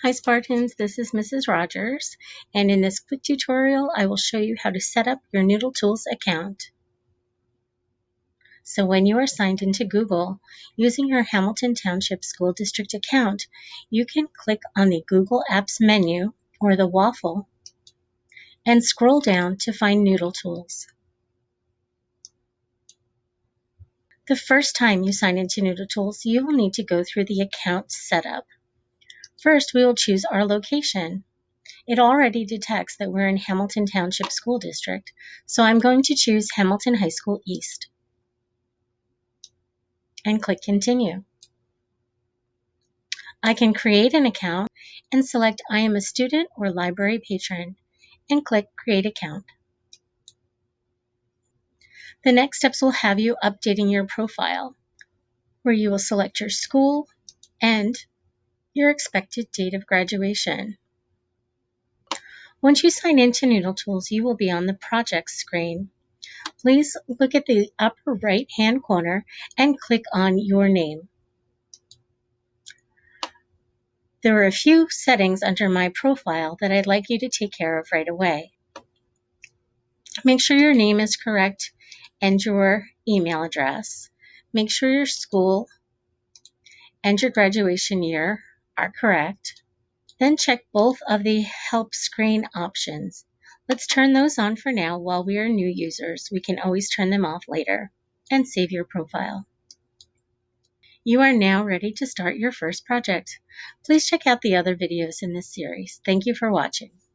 Hi Spartans, this is Mrs. Rogers, and in this quick tutorial I will show you how to set up your NoodleTools account. So when you are signed into Google using your Hamilton Township School District account, you can click on the Google Apps menu or the waffle and scroll down to find NoodleTools. The first time you sign into NoodleTools, you will need to go through the account setup. First, we will choose our location. It already detects that we're in Hamilton Township School District, so I'm going to choose Hamilton High School East and click Continue. I can create an account and select I am a student or library patron and click Create Account. The next steps will have you updating your profile, where you will select your school and your expected date of graduation. Once you sign into NoodleTools, you will be on the Projects screen. Please look at the upper right-hand corner and click on your name. There are a few settings under my profile that I'd like you to take care of right away. Make sure your name is correct and your email address. Make sure your school and your graduation year are correct. Then check both of the help screen options. Let's turn those on for now while we are new users. We can always turn them off later and save your profile. You are now ready to start your first project. Please check out the other videos in this series. Thank you for watching.